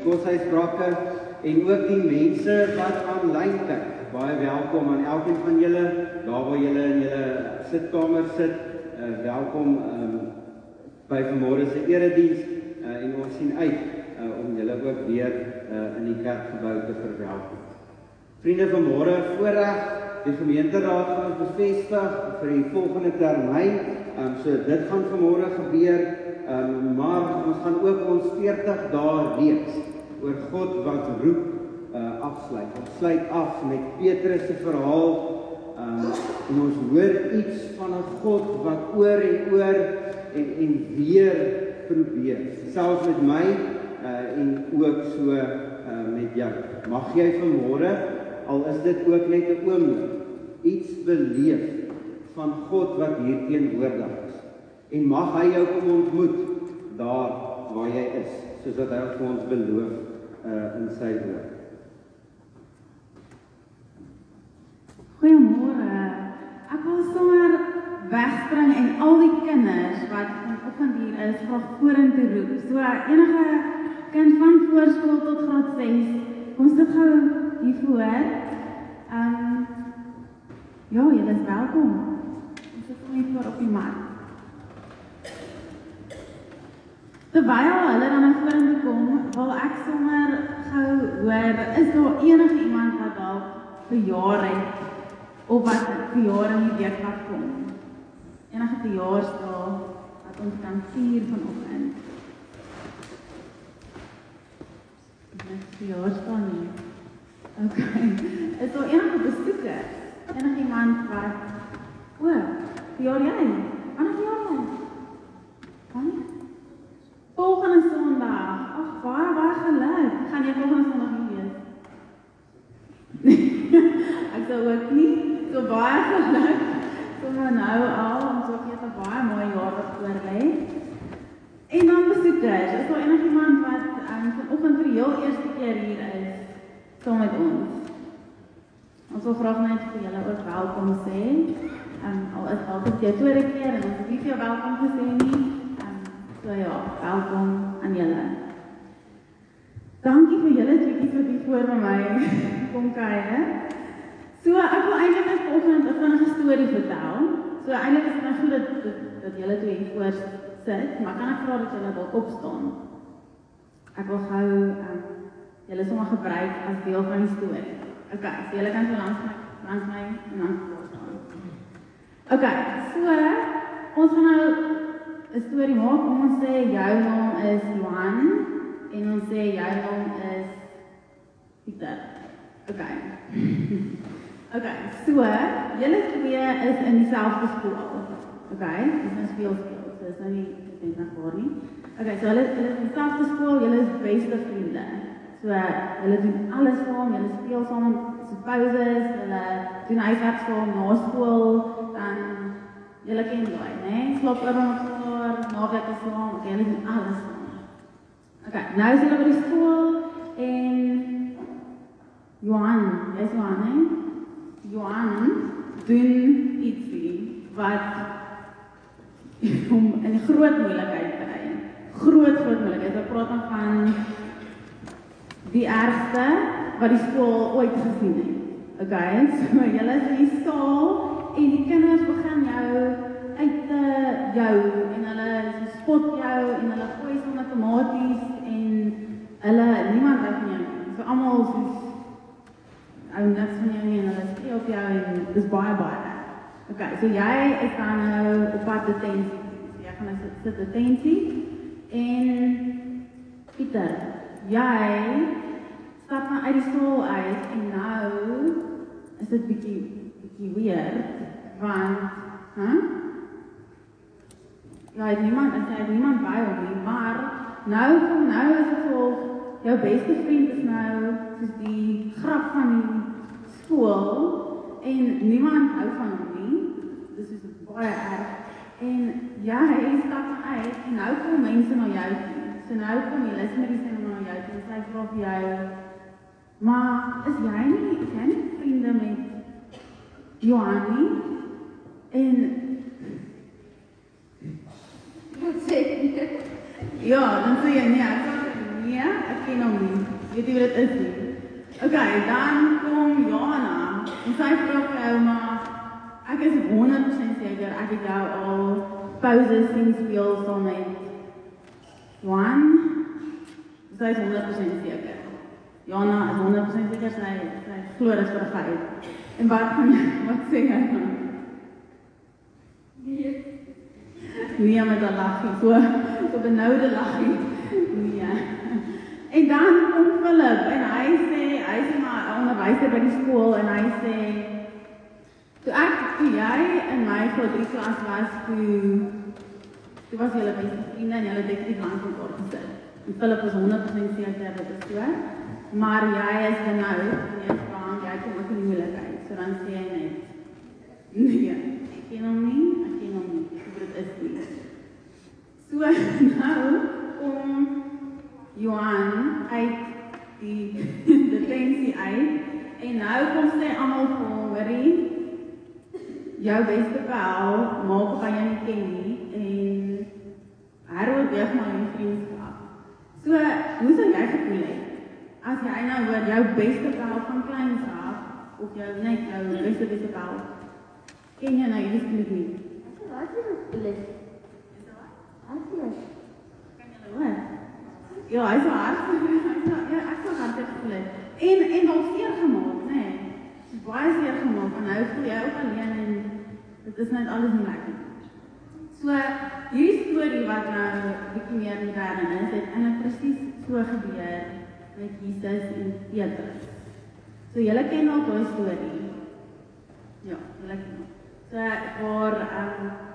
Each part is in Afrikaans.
Koshuisbrake en ook die mense wat aanlyn kyk. Baie welkom aan elkeen van julle, daar waar julle in julle sitkamer sit. Welkom by vanmôre se erediens en ons sien uit om julle ook weer in die kerkgebou te verwelkom. Vriende, vanmôre voorreg die gemeenteraad gaan ons bevestig vir die volgende termyn. So dit gaan vanmôre gebeur, maar ons gaan ook ons 40 dae reeks oor God wat roep afsluit. Ons sluit af met Petrus se verhaal en ons hoor iets van 'n God wat oor en weer probeer. Selfs met my en ook so met jou. Mag jy vanmôre, al is dit ook net 'n oomblik, iets beleef van God wat hier teenwoordig is. En mag hy jou kom ontmoet daar waar jy is, soos wat hy vir ons beloof in sy woord. Goeiemôre. Ek wil sommer wegspring en al die kinders wat vanoggend hier is, graag vorentoe roep. So enige kind van voorskool tot graad 6, kom sit gou hier voor. Ja, julle is welkom. Ons sit net voor op die mat. Terwyl hulle dan na vorentoe kom, wil ek sommer gou hoor, is daar enige iemand wat dalk verjaar het of wat verjaar in die week wat kom? Enige verjaarsdag wat ons kan vier vanoggend? Net verjaarsdag nie. Okay. Is daar enige besoeker? Enige iemand wat verjaar jy? Wanneer verjaar jy? Wanneer? Volgende Sondag. Ag, baie geluk. Gaan jy volgende Sondag nie wees? Ek sal ook nie. So baie geluk. Sommer nou al, ons hoop jy het 'n baie mooi jaar wat voor lê. En dan besoekers. Is daar enigiemand wat vanoggend vir die heel eerste keer hier is saam met ons? Ons wil graag net vir julle ook welkom sê. Al is dit jou tweede keer en ons het nie vir jou welkom gesê nie. So ja, welkom aan julle. Dankie vir julle tweeetjies wat hier voor my kom kuier. So ek wil eintlik net vanoggend 'n vinnige storie vertel. So eintlik is dit nou goed dat julle twee hier voor sit, maar kan ek vra dat julle dalk opstaan? Ek wil gou julle sommer gebruik as deel van die storie. Okay, so julle kan so langs my en dan voor staan. Okay, so ons gaan nou 'n storie maak. Ons sê jou naam is Johan en ons sê jou naam is Pieter. Okay. Okay, so julle twee is in dieselfde skool. Okay, dis 'n speelskool. So is nou nie net na voor nie. Okay, so julle is in dieselfde skool, julle is beste vriende. So julle doen alles saam, julle speel saam, so pauses, julle doen huiswerk saam na skool, dan julle ken daai, né? Slaap oor mekaar, naweek is saam, okay, julle doen alles saam. Okay, nou is julle by die skool en Johan, jy's Johan, né? Johan doen ietsie wat hom in 'n groot moeilikheid kry. Groot moeilikheid. Ek praat van die ergste wat die skool ooit gesien het. Okay, so julle is in die saal en die kinders begin jou en hulle spot jou en hulle gooi sommer tomaties en niemand hou van jou nie. So almal soos hou niks van jou nie en hulle skree op jou en dis baie. Okay, so jy is dan nou op pad detensie. So jy gaan nou sit detensie en Pieter, jy stap nou uit die saal uit en nou is dit bietjie weird want ja, hy het niemand by hom nie, maar nou is dit so, jou beste vriend is nou soos die grap van die skool en niemand hou van hom nie, dis is baie erg en ja, hy stap uit en nou kom mense na jou toe, so nou kom die Lismarie na jou toe en sy vra vir jou, maar is jy nie vriende met Johan nie? En ja, dan sê jy nee, ek sê nee, Nee, ek ken hom nie. Weet jy wat dit is nie? Okay, dan kom Johanna. En sy vra vir jou, maar ek is 100% seker, ek het jou al pauses sien speel saam met Juan. Sy is 100% seker. Johanna is 100% seker, sy glo dit vir 'n feit. En wat sê jy dan? Nee, met 'n laggie, so benoude laggie. Nee. En dan kom Philip en hy sê maar 'n onderwyser by die skool en hy sê toe jy in my graad 3 klas was, toe was julle beste vriende en julle het definitief lank mekaar gesit. En Philip was 100% seker dit is so. Maar jy is benoud en jy is bang, jy kom ook in die moeilikheid. So dan sê jy net, nee, ek ken hom nie, dit is nie. So nou kom Johan uit die detensie uit en nou kom sy almal vir hoorie, jou beste pel, maak of hy jy nie ken nie en heroorweeg maar jou vriendskap. So, hoe sal jy gevoel het? As jy nou hoor jou beste pel van kleins af, of jou net jou beste pel, ken jy nou jy skielik nie? Wat is dit? Is dit wat? Hartelijk. Kan jy nou hoor? Ja, hy is so hartelijk. Ja, ek sal hartelijk gevoel het. En al seer gemaakt, nee. Baie seer gemaakt, en nou voel jy ook alleen en dit is net alles nie lekker. So, hierdie storie wat nou bietjie meer modern is, het eintlik presies so gebeur met Jesus en Petrus. So, julle ken al daai storie. Ja, julle ken al. So, waar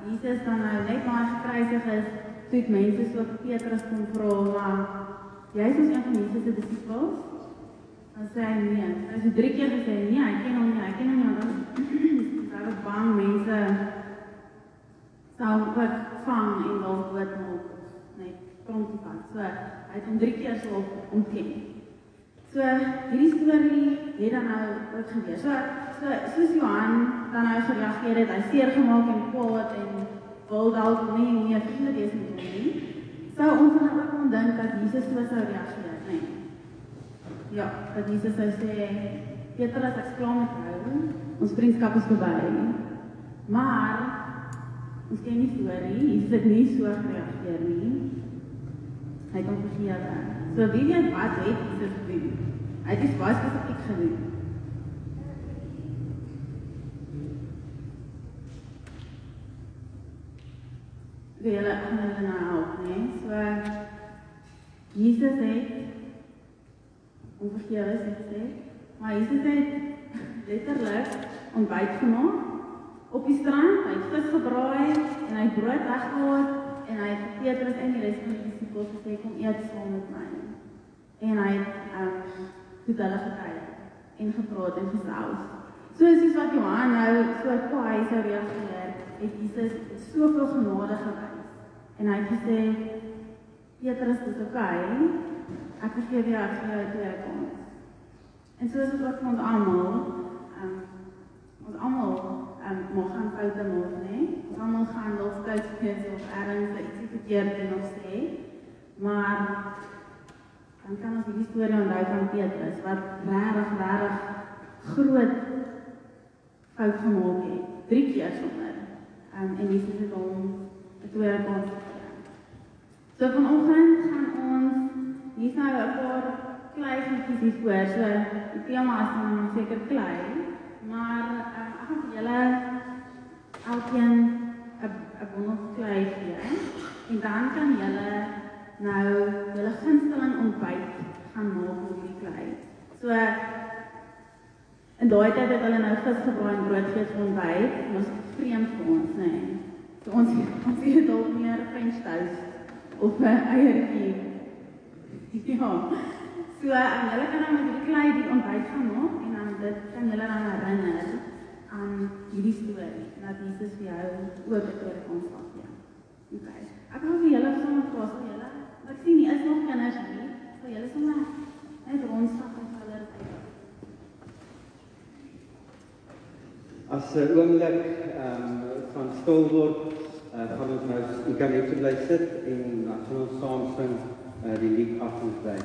Jesus dan nou net maar gekruisig is, toe het mense so vir Petrus kom vra, maar jy is ons een van Jesus se disippels? Dan sê hy nee. Hy het 3 keer gesê, nee, ek ken hom nie, want dan was bang mense sou ook vang en dan doodmaak, net kronkie van. So, hy het hom 3 keer so ontken. So, hierdie storie het dan nou ook gebeur. Soos Johan dan nou gereageer het, hy seer gemaak en kwaad en wil dalk nie meer vriende wees met hom nie, sou ons dan ook kon dink dat Jesus so sou reageer, nee. Ja, dat Jesus sou sê, Petrus, ek is klaar met jou, ons vriendskap is verby, maar ons ken die storie, Jesus het nie so gereageer nie, hy kan vergewe. So wie weet wat het Jesus gedoen? Hy het iets baie spesifiek gedoen. Julle gaan hulle nou help, nee? So, Jesus het onvergewe sê, maar Jesus het letterlik ontbyt gemaak op die strand, hy het vis gebraai en hy het brood weggehaal en hy het Petrus en die res van die disippels gesê, kom eet saam met my. En hy het toe hulle gekyk en gepraat en gesels. Soos wat Johan nou so kwaai sou reageer, het Jesus soveel genade gewys. En hy het gesê, Petrus, dis okay, ek vergeef jou as jy tweede kans. En soos het ook vir ons almal mag gaan foute maak, nee? Ons almal gaan nog stout wees of ergens ietsie verkeerd doen of sê, maar dan kan ons die storie onthou van Petrus, wat regtig groot fout gemaak het, 3 keer sommer, en Jesus het hom 'n tweede kans gegee. So vanoggend gaan ons, hier is nou 'n paar klei goedjies hier voor, so die tema is dan seker klei, maar ek gaan vir julle elkeen 'n bondel klei gee, en dan kan julle nou julle gunsteling ontbyt gaan maak met die klei. So in daai tyd het hulle nou vis gebraai en brood gegee vir ontbyt, en ons is vreemd vir ons, nee. So ons eet dalk meer French toast of 'n eiertjie. Ja. So julle kan dan met die klei die ontbyt gaan maak en dan dit kan julle dan herinner aan hierdie storie, dat Jesus vir jou ook 'n tweede kans gee. Okay. Ek gaan vir julle sommer vra, so julle, ek sien nie is nog kinders nie, so julle sommer net rondstap en vir hulle dit. As 'n oomblik van stil word, gaan ons nou, jy kan net so bly sit en dan gaan ons saam sing die lied af ons by.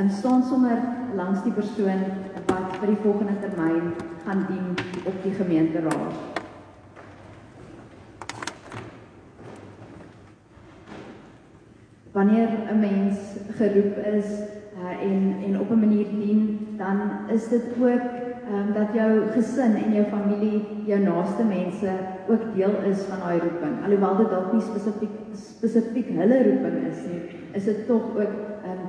staan sommer langs die persoon wat vir die volgende termyn gaan dien op die gemeenteraad. Wanneer 'n mens geroep is en op 'n manier dien, dan is dit ook dat jou gesin en jou familie, jou naaste mense ook deel is van daai roeping. Alhoewel dit dalk nie spesifiek hulle roeping is nie, is dit tog ook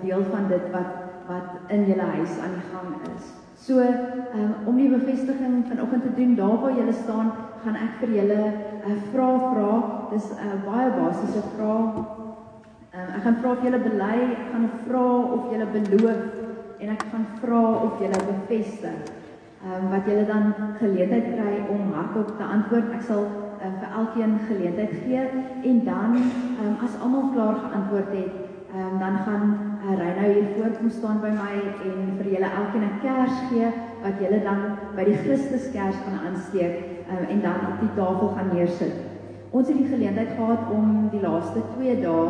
deel van dit wat in julle huis aan die gang is. So, om die bevestiging vanoggend te doen, daar waar julle staan, gaan ek vir julle 'n vraag vra. Dis 'n baie basiese vraag. Ek gaan vra of julle bely, ek gaan vra of julle beloof en ek gaan vra of julle bevestig. Wat julle dan geleentheid kry om hardop te antwoord. Ek sal vir elkeen geleentheid gee en dan as almal klaar geantwoord het, dan gaan Reinou hier voor kom staan by my en vir julle elkeen 'n kers gee wat julle dan by die Christuskers gaan aansteek en dan op die tafel gaan neersit. Ons het die geleentheid gehad om die laaste 2 dae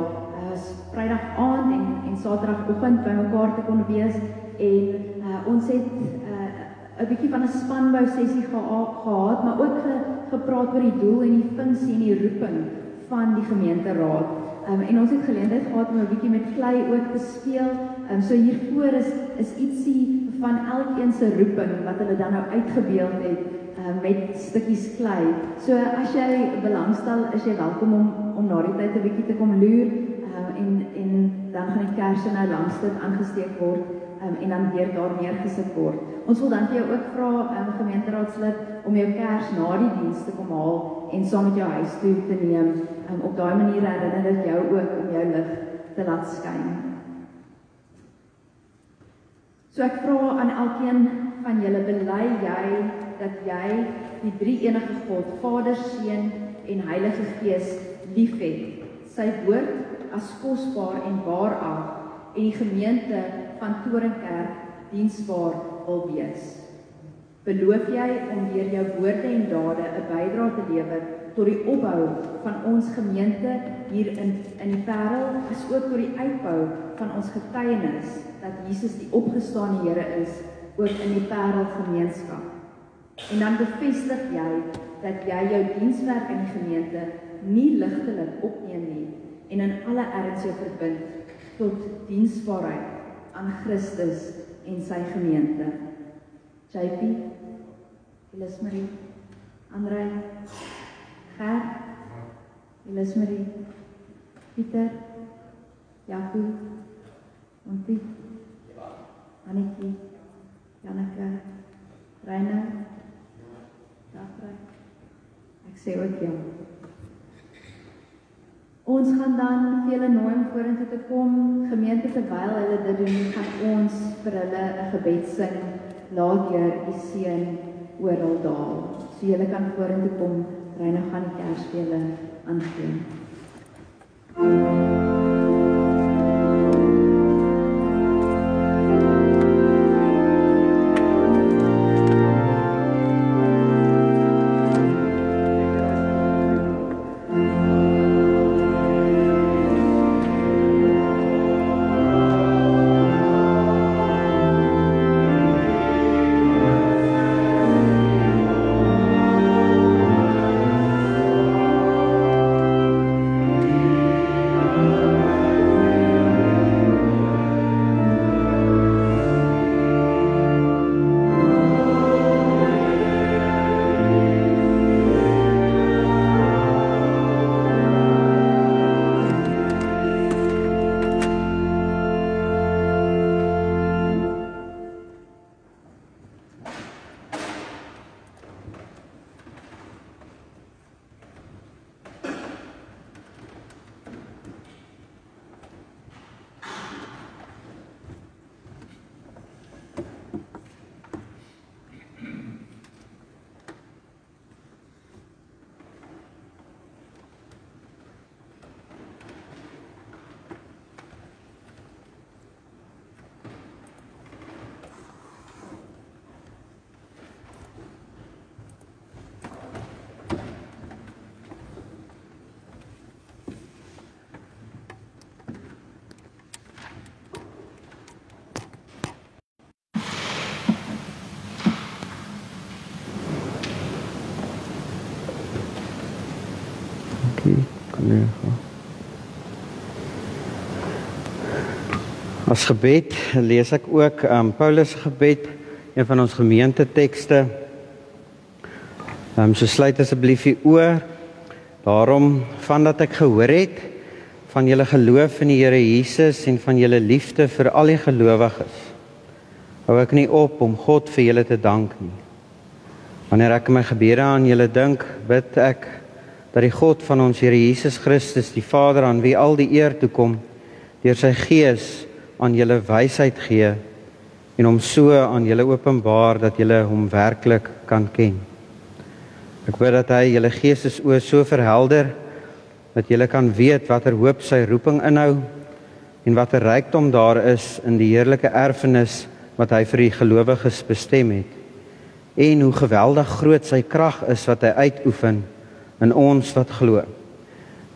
Vrydag aand en Saterdagoggend by mekaar te kon wees en ons het 'n bietjie van 'n spanbou sessie gehad, maar ook gepraat oor die doel en die funksie en die roeping van die gemeenteraad. En ons het geleentheid gehad om 'n bietjie met klei ook te speel. So hiervoor is ietsie van elkeen se roeping wat hulle dan nou uitgebeeld het met stukkies klei. So as jy belangstel, is jy welkom om na die tyd 'n bietjie te kom loer en dan gaan die kersse nou langs dit aangesteek word en dan weer daar neergesit word. Ons wil dan vir jou ook vra, gemeenteraadslid, om jou kers na die diens te kom haal en saam met jou huis toe te neem. Op daai manier herinner dit jou ook om jou lig te laat skyn. So ek vra aan elkeen van julle, bely jy dat jy die drie-enige God, Vader, Seun en Heilige Gees liefhet, sy woord as kosbaar en waar ag en die gemeente van Torenkerk diensbaar wil wees. Beloof jy om deur jou woorde en dade 'n bydrae te lewer tot die opbou van ons gemeente hier in die Parel, as ook tot die uitbou van ons getuienis dat Jesus die opgestane Here is, ook in die Parel gemeenskap. En dan bevestig jy dat jy jou dienswerk in die gemeente nie ligtelik opneem nie en in alle erns jou verbind tot diensbaarheid aan Christus en sy gemeente. JP, Elismarie, Andrei, Ger, Elismarie, Pieter, Jaco, Piet, Annetjie, Janneke, Reinou, Jafrey. Ek sê ook ja. Ons gaan dan vir julle nooi om vorentoe te kom. Gemeente, terwyl hulle dit doen, gaan ons vir hulle 'n gebed sing. Laat deur die seën oral daal. So julle kan vorentoe kom. Reinou gaan die kers vir julle aangee. Dankie, collega. As gebed lees ek ook Paulus gebed, een van ons gemeentetekste. So sluit asseblief die oor. Daarom, vandat ek gehoor het van julle geloof in die Here Jesus en van julle liefde vir al die gelowiges, hou ek nie op om God vir julle te dank nie. Wanneer ek in my gebede aan julle dink, bid ek dat die God van ons Here Jesus Christus, die Vader aan wie al die eer toekom, deur sy Gees aan julle wysheid gee en hom so aan julle openbaar dat julle hom werklik kan ken. Ek bid dat hy julle geestesoë so verhelder dat julle kan weet watter hoop sy roeping inhou en watter rykdom daar is in die heerlike erfenis wat hy vir die gelowiges bestem het en hoe geweldig groot sy krag is wat hy uitoefen in ons wat glo.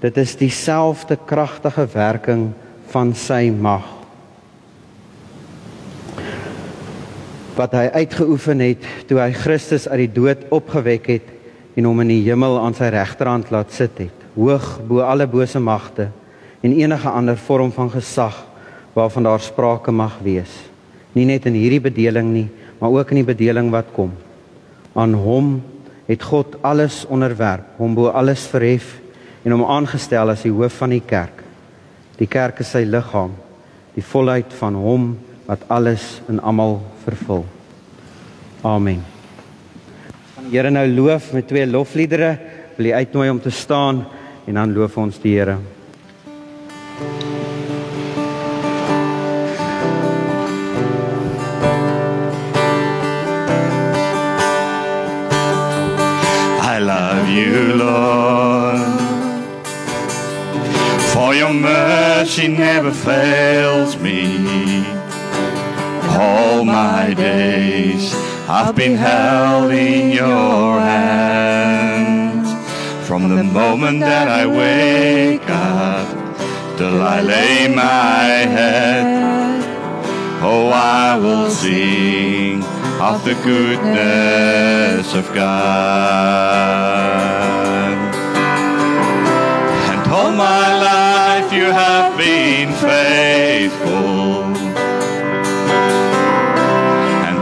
Dit is dieselfde kragtige werking van sy mag wat hy uitgeoefen het toe hy Christus uit die dood opgewek het en hom in die hemel aan sy regterhand laat sit het, hoog bo alle bose magte en enige ander vorm van gesag waarvan daar sprake mag wees. Nie net in hierdie bedeling nie, maar ook in die bedeling wat kom. Aan hom het God alles onderwerp, hom bo alles verhef en hom aangestel as die hoof van die kerk. Die kerk is sy liggaam, die volheid van hom wat alles in almal vervul. Amen. Gaan die Here nou loof met 2 lofliedere, wil jy uitnooi om te staan en dan loof ons die Here. I love you, Lord, for your mercy never fails me. All my days I've been held in your hands. From the moment that I wake up till I lay my head, oh, I will sing of the goodness of God. And all my life you have been faithful.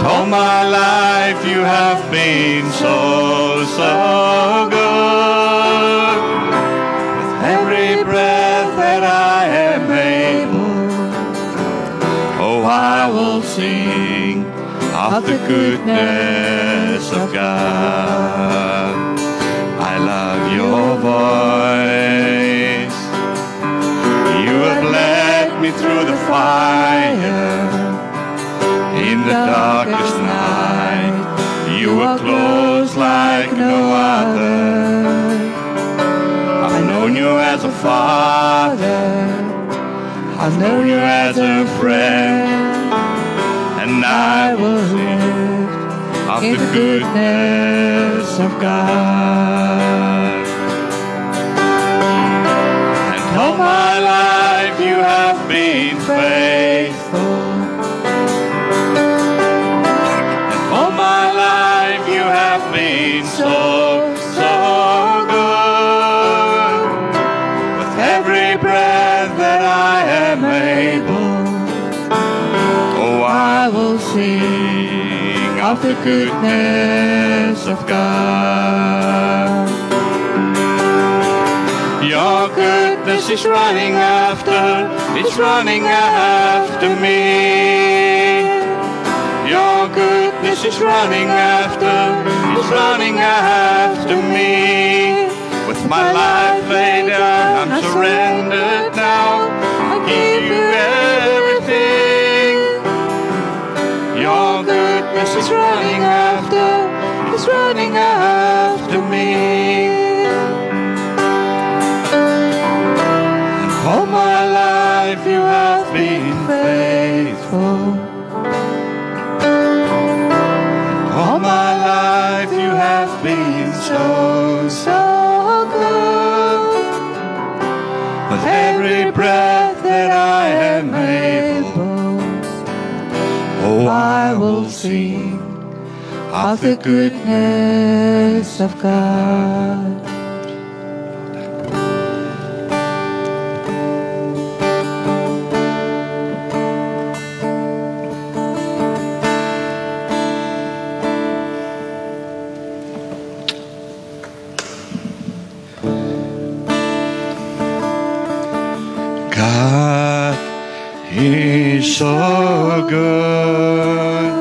All my life you have been so, so good. With every breath that I am able, oh, I will sing of the goodness of God. I love your voice. You have led me through the fire. In the darkest night, you were close like no other. I've known you as a father, I've known you as a friend, and I will live of the goodness of God. And all my life you have been faithful. So, so good. With every breath that I am able, oh, I will sing of the goodness of God. Your goodness is running after, it's running after me. Your goodness is running after, it's running after me. With my life laid down, I'm surrendered now. I give you everything. Your goodness is running after, it's running after me. And all my life you have been faithful. All my life you have been so, so good. With every breath that I am able, oh, I will sing of the goodness of God. He's so good.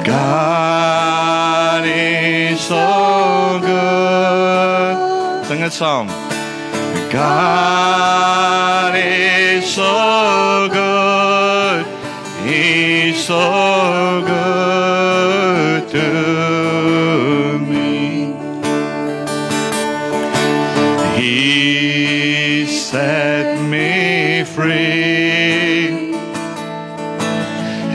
God is so good. Sing it song. God is so good. He's so good to me. He set me free.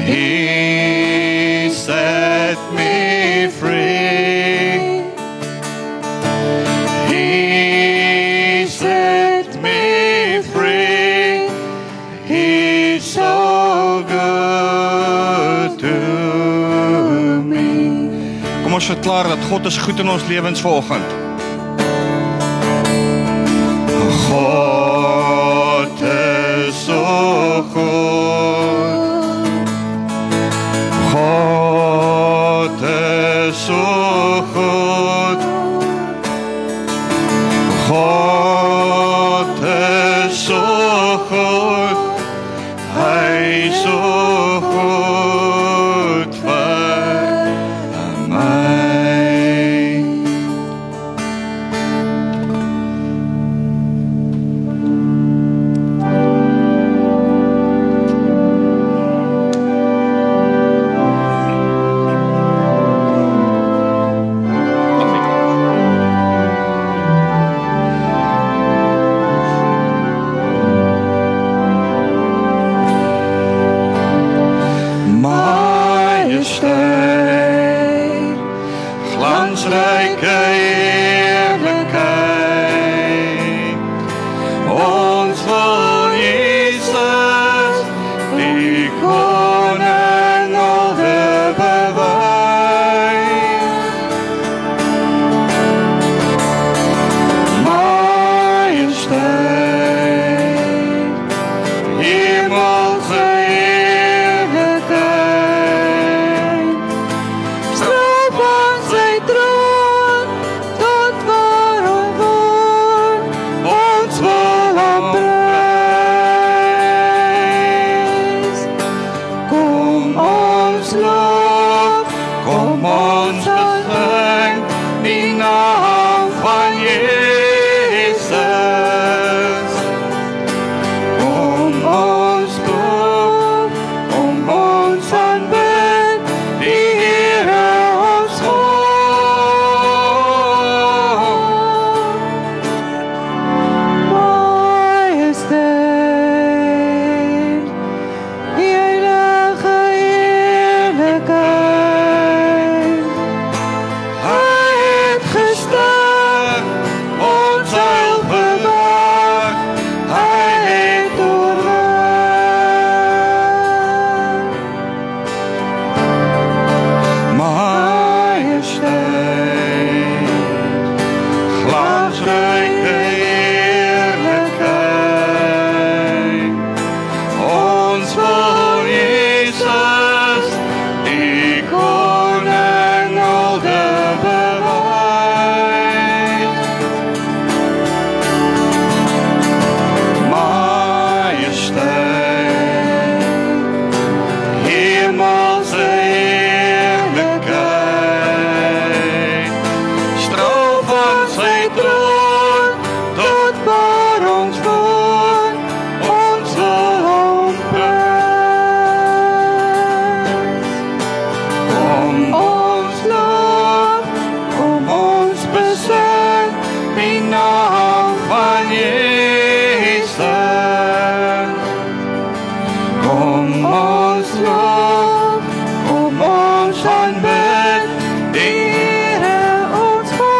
He set me free. He set me free. He's so good to me. Kom ons verklaar dat God is goed in ons lewens vanoggend. God is so goed. God is so goed. God is so goed. Hy is so goed vir my. Glansrijke heerlijkheid, ons wil Jezus, die koning alweer bewijs. Majesteit, hemelse heerlijkheid, stroom van zijn troon tot waar ons woont, ons wil hem prijs. Kom ons lof, kom ons bezing die naam van Jezus. Kom ons lof, kom ons aanbid die Heere ons God. Majesteit, die heilige heerlijkheid. Hy het gesterf, ons heil bewaar. Hy het oorwin. Majesteit, glansrijke heerlijkheid, ons wil Jezus, die koning alweer bewijs. Majesteit, hemelse heerlijkheid, straal van zijn troon tot waar ons woont, ons wil hom prijs. Kom ons lof, kom ons bezing die naam van Jezus. Kom ons lof, kom ons aanbid die Heere ons God.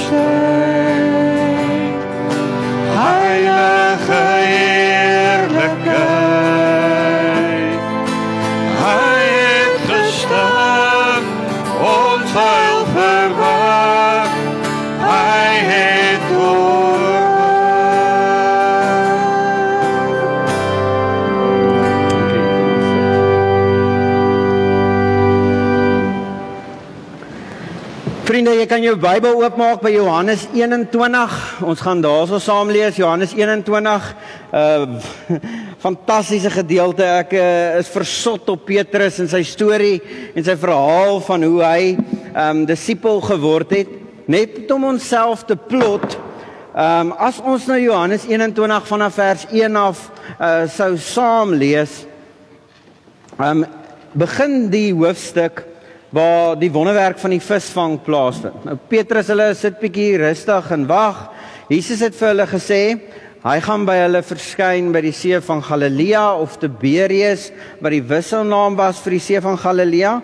Majesteit, heilige heerlijkheid. Hy het gesterf, ons heil verwag. Hy het oorwin. Vriende, jy kan jou Bybel oopmaak by Johannes 21. Ons gaan daarso saam lees, Johannes 21. Fantastiese gedeelte. Ek is versot op Petrus en sy storie en sy verhaal van hoe hy disipel geword het. Net om onsself te plot. As ons nou Johannes 21 vanaf vers 1 af sou saam lees, begin die hoofstuk waar die wonderwerk van die visvang plaasvind. Nou Petrus hulle sit bietjie rustig en wag. Jesus het vir hulle gesê, hy gaan by hulle verskyn by die see van Galilea of Tiberias, wat die wisselnaam was vir die see van Galilea.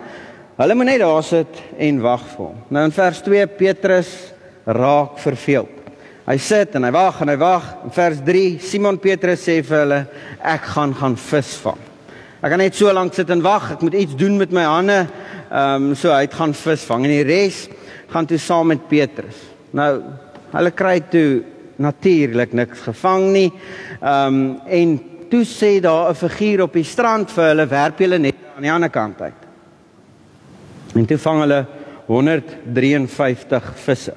Hulle moet net daar sit en wag vir hom. Nou in vers 2, Petrus raak verveeld. Hy sit en hy wag en hy wag. In vers 3, Simon Petrus sê vir hulle, ek gaan visvang. Ek kan net so lank sit en wag, ek moet iets doen met my hande, so hy gaan visvang. En die res gaan toe saam met Petrus. Nou, hulle kry toe natuurlik niks gevang nie, en toe sê daar 'n figuur op die strand vir hulle, werp julle net aan die ander kant uit. En toe vang hulle 153 visse.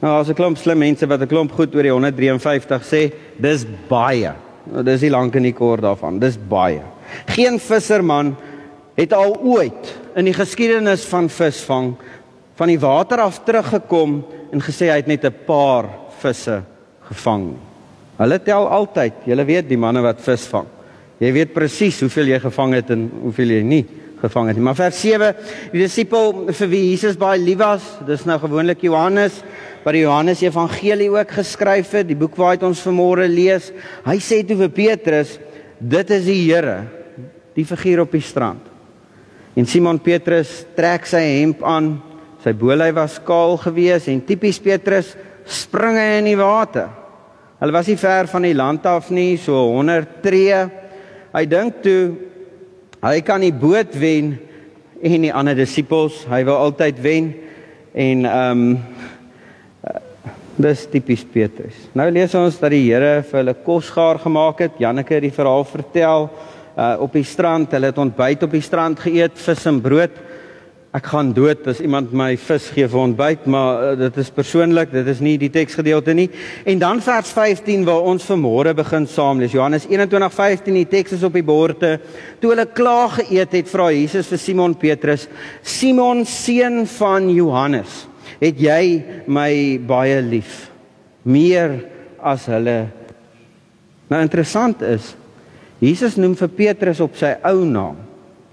Nou, as 'n klomp slim mense wat 'n klomp goed oor die 153 sê, dis baie. Nou, dis nie lank en nie kort daarvan, dis baie. Geen visserman het al ooit in die geskiedenis van visvang van die water af teruggekom en gesê hy het net 'n paar visse gevang. Hulle tel altyd, julle weet die manne wat visvang. Jy weet presies hoeveel jy gevang het en hoeveel jy nie gevang het nie. Maar vers 7, die disipel vir wie Jesus baie lief was, dis nou gewoonlik Johannes, wat die Johannes Evangelie ook geskryf het, die boek waaruit ons vanmôre lees. Hy sê toe vir Petrus, dit is die Here, die figuur op die strand. En Simon Petrus trek sy hemp aan, sy boelhy was kaal gewees, en typies Petrus spring hy in die water. Hulle was nie ver van die land af nie, so 100 tree. Hy dink toe, hy kan die boot wen, en die ander disipels, hy wil altyd wen, en dis typies Petrus. Nou lees ons dat die Here vir hulle kos gaar gemaak het. Janneke het die verhaal vertel, op die strand, hulle het ontbyt op die strand geëet, vis en brood. Ek gaan dood as iemand my vis gee vir ontbyt, maar dit is persoonlik, dit is nie die teksgedeelte nie. En dan vers 15 waar ons vanmôre begin saam lees. Johannes 21:15, die teks is op die borde. Toe hulle klaar geëet het, vra Jesus vir Simon Petrus, Simon, seun van Johannes, het jy my baie lief, meer as hulle? Nou interessant is, Jesus noem vir Petrus op sy ou naam,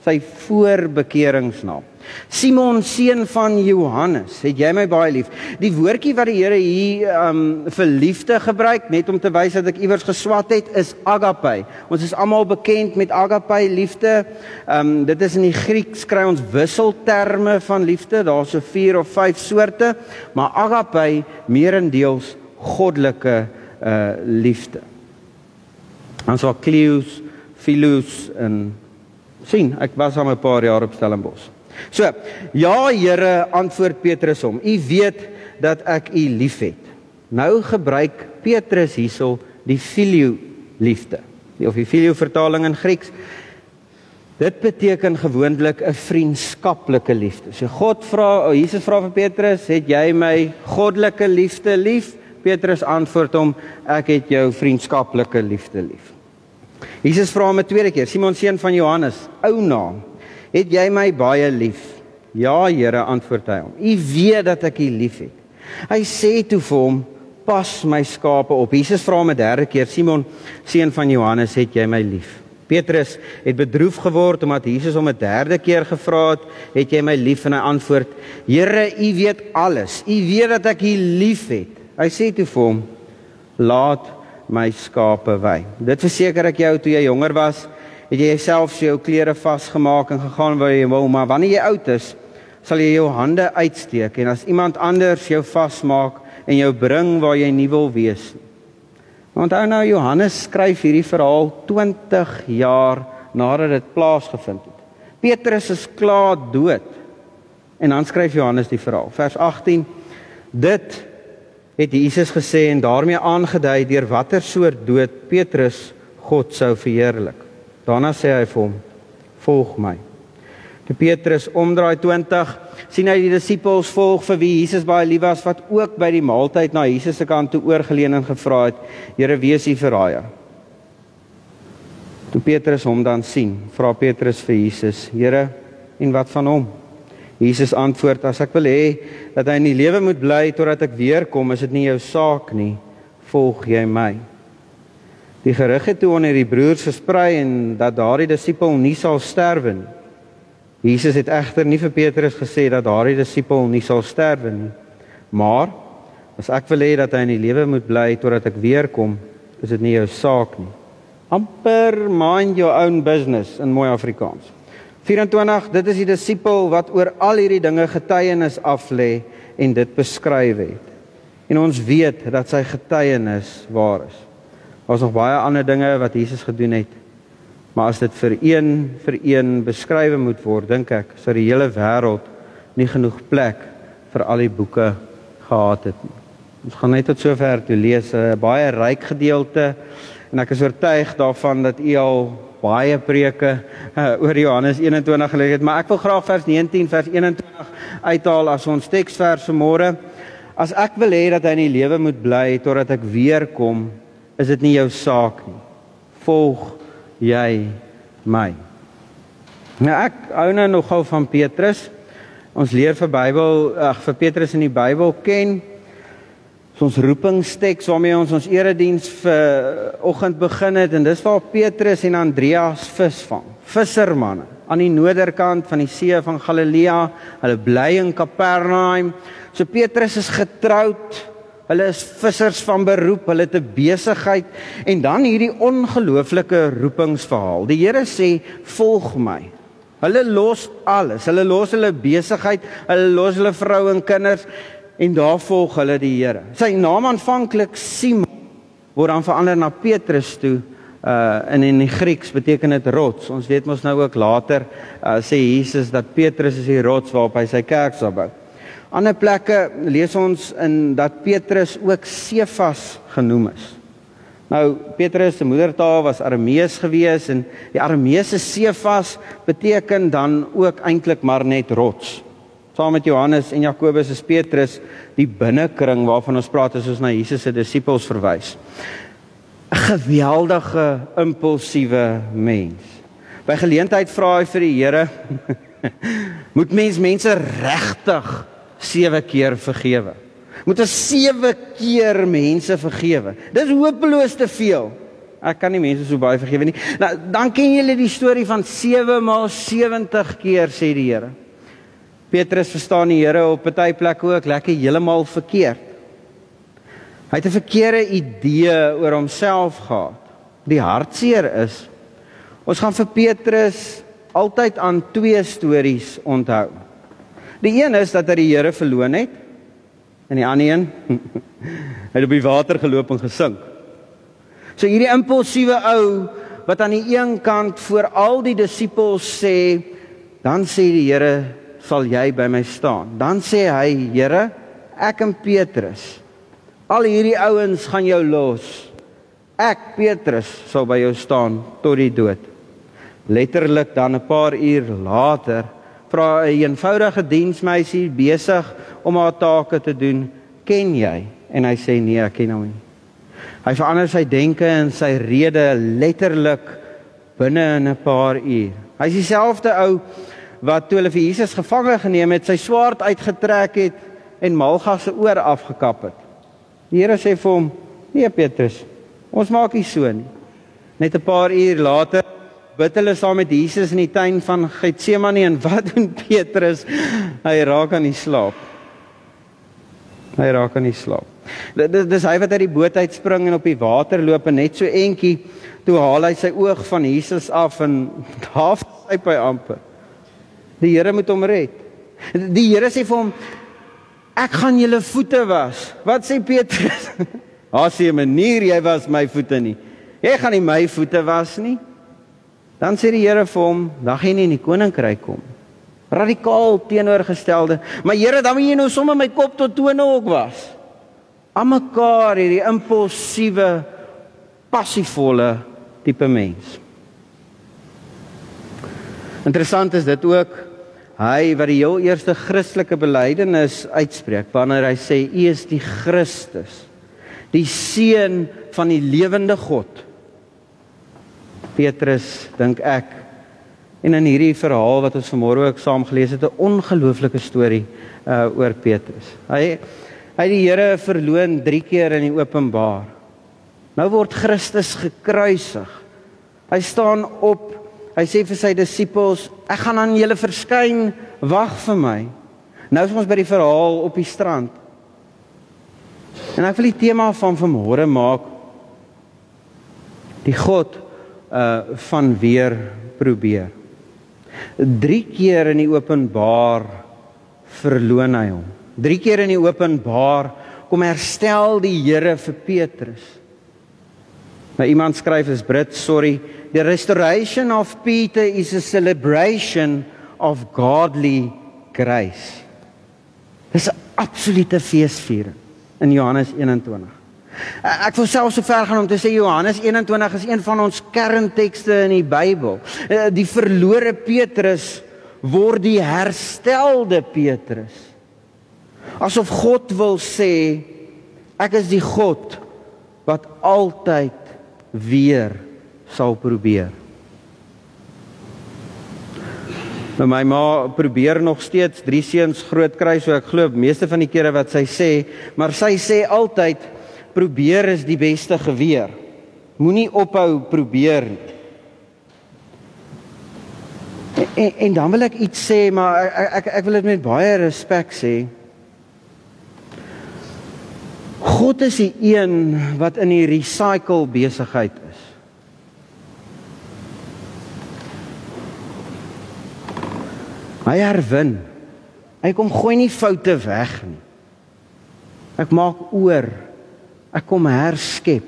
sy voorbekeringsnaam. Simon, seun van Johannes, het jy my baie lief. Die woordjie wat die Here hier vir liefde gebruik, net om te wys dat ek iewers geswat het, is agape. Ons is almal bekend met agape, liefde. Dit is in die Grieks, kry ons wisselterme van liefde, daar so 4 of 5 soorte, maar agape, meerendeels goddelike liefde. Dan so kleus, philos en sien, ek was al 'n paar jaar op Stellenbosch. So, ja Here, antwoord Petrus hom, u weet dat ek u liefhet. Nou gebruik Petrus hierso die filio liefde, of die filio vertaling in Grieks. Dit beteken gewoonlik 'n vriendskaplike liefde. So Jesus vra vir Petrus, het jy my goddelike liefde lief? Petrus antwoord hom, ek het jou vriendskaplike liefde lief. Jesus vra hom 'n tweede keer, Simon, seun van Johannes, ou naam, het jy my baie lief? Ja, Here, antwoord hy hom, u weet dat ek u lief het. Hy sê toe vir hom, pas my skape op. Jesus vra hom 'n derde keer, Simon, seun van Johannes, het jy my lief? Petrus het bedroef geword, omdat Jesus hom 'n derde keer gevra het jy my lief? En hy antwoord, Here, u weet alles, u weet dat ek u lief het. Hy sê toe vir hom, laat my skape wei. Dit verseker ek jou, toe jy jonger was, het jy jouself jou klere vasgemaak en gegaan waar jy wou, maar wanneer jy oud is, sal jy jou hande uitsteek, en as iemand anders jou vasmaak en jou bring waar jy nie wil wees. Onthou nou, Johannes skryf hierdie verhaal 20 jaar nadat dit plaasgevind het. Petrus is klaar dood, en dan skryf Johannes die verhaal. Vers 18, dit het Jesus gesê en daarmee aangedui deur watter soort dood Petrus God sou verheerlik. Daarna sê hy vir hom, volg my. Toe Petrus omdraai 20, sien hy die disippels volg vir wie Jesus baie lief was, wat ook by die maaltyd na Jesus se kant toe oorgeleun en gevra het, Here, wie is die verraaier? Toe Petrus hom dan sien, vra Petrus vir Jesus, Here, en wat van hom? Jesus antwoord, as ek wil hê dat hy in die lewe moet bly totdat ek weer kom, is dit nie jou saak nie, volg jy my. Die gerig het toe onder die broers versprei en dat daardie disipel nie sal sterwe nie. Jesus het egter nie vir Petrus gesê dat daardie disipel nie sal sterwe nie. Maar as ek wil hê dat hy in die lewe moet bly totdat ek weer kom, is dit nie jou saak nie. Amper mind your own business in mooi Afrikaans. 24, dit is die disipel wat oor al hierdie dinge getuienis aflê en dit beskryf het. En ons weet dat sy getuienis waar is. Daar is nog baie ander dinge wat Jesus gedoen het. Maar as dit vir een beskrywe moet word, dink ek, sou die hele wêreld nie genoeg plek vir al die boeke gehad het nie. Ons gaan net tot sover toe lees, 'n baie ryk gedeelte, en ek is oortuig daarvan dat u al baie preke oor Johannes 21 gelees het, maar ek wil graag vers 19, vers 21 uithaal as ons teksvers vanmôre. As ek wil hê dat hy in die lewe moet bly totdat ek weer kom, is dit nie jou saak nie. Volg jy my. Nou ek hou nou nogal van Petrus. Ons leer vir Petrus in die Bybel ken. Ons roepingsteks waarmee ons erediens vir oggend begin het, en dis waar Petrus en Andreas visvang. Vissermanne aan die noorderkant van die see van Galilea. Hulle bly in Kapernaum. So Petrus is getroud. Hulle is vissers van beroep, hulle het 'n besigheid, en dan hierdie ongelooflike roepingsverhaal. Die Here sê, volg my. Hulle los alles, hulle los hulle besigheid, hulle los hulle vrou en kinders, en daar volg hulle die Here. Sy naam aanvanklik Simon, word dan verander na Petrus toe, en in die Grieks beteken dit rots. Ons weet mos nou ook later, sê Jesus dat Petrus is die rots waarop hy sy kerk sal bou. Ander plekke lees ons in dat Petrus ook Sefas genoem is. Nou, Petrus se moedertaal was Aramees gewees, en die Arameese Sefas beteken dan ook eintlik maar net rots. Saam met Johannes en Jakobus is Petrus die binnekring waarvan ons praat as ons na Jesus se disippels verwys. 'n Geweldige, impulsiewe mens. By geleentheid vra hy vir die Here, moet mense regtig 7 keer vergewe? Moet ons 7 keer mense vergewe? Dis hopeloos te veel. Ek kan nie mense so baie vergewe nie. Nou, dan ken julle die storie van 7 maal 70 keer, sê die Here. Petrus verstaan die Here op party plekke ook lekker heeltemal verkeerd. Hy het 'n verkeerde idee oor homself gehad. Die hartseer is, ons gaan vir Petrus altyd aan 2 stories onthou. Die een is dat hy die Here verloon het, en die ander een, hy het op die water geloop en gesink. So hierdie impulsiewe ou, wat aan die een kant voor al die disippels sê, dan sê die Here, sal jy by my staan. Dan sê hy, Here, ek en Petrus, al hierdie ouens gaan jou los. Ek, Petrus, sal by jou staan tot die dood. Letterlik dan 'n paar uur later, vra 'n eenvoudige diensmeisie besig om haar take te doen, ken jy? En hy sê nee, ek ken hom nie. Hy verander sy denke en sy rede letterlik binne in 'n paar uur. Hy is dieselfde ou wat toe hulle vir Jesus gevange geneem het, sy swaard uitgetrek het en Malgas se oor afgekap het. Die Here sê vir hom, nee Petrus, ons maak nie so nie. Net 'n paar uur later bid hulle saam met Jesus in die tuin van Getsemane, en wat doen Petrus? Hy raak aan die slaap. Dis hy wat uit die boot uitspring en op die water loop, en net so entjie, toe haal hy sy oog van Jesus af, en daar syp hy amper. Die Here moet hom red. Die Here sê vir hom, ek gaan julle voete was. Wat sê Petrus? Daar sê 'n manier, jy was my voete nie. Jy gaan nie my voete was nie. Dan sê die Here vir hom, dan gaan jy nie in die koninkryk kom. Radikaal teenoorgestelde. Maar Here, dan moet jy nou sommer my kop tot tone ook was. Aan mekaar hierdie impulsiewe, passievolle tipe mens. Interessant is dit ook, Hy wat die heel eerste Christelike belydenis uitspreek, wanneer hy sê, U is die Christus, die Seun van die lewende God. Petrus, dink ek, en in hierdie verhaal wat ons vanmôre ook saam gelees het, 'n ongelooflike storie oor Petrus. Hy het die Here verloon 3 keer in die openbaar. Nou word Christus gekruisig. Hy staan op, hy sê vir sy disippels, ek gaan aan julle verskyn, wag vir my. Nou is ons by die verhaal op die strand. En ek wil die tema van vanmôre maak, die God van weer probeer. 3 keer in die openbaar verloon hy hom. 3 keer in die openbaar kom herstel die Here vir Petrus. Nou iemand skryf, is Brit, sorry, the restoration of Peter is a celebration of godly grace. Dis 'n absolute feesviering in Johannes 21. Ek wil selfs so ver gaan om te sê Johannes 21 is een van ons kerntekste in die Bybel. Die verlore Petrus word die herstelde Petrus. Asof God wil sê, ek is die God wat altyd weer sal probeer. Nou my ma probeer nog steeds 3 seuns groot kry, so ek glo meeste van die kere wat sy sê, maar sy sê altyd, probeer is die beste geweer. Moenie ophou probeer nie. En dan wil ek iets sê, maar ek wil dit met baie respek sê. God is die een wat in die recycle besigheid is. Hy herwin. Hy kom gooi nie foute weg nie. Ek maak oor. Ek kom herskep.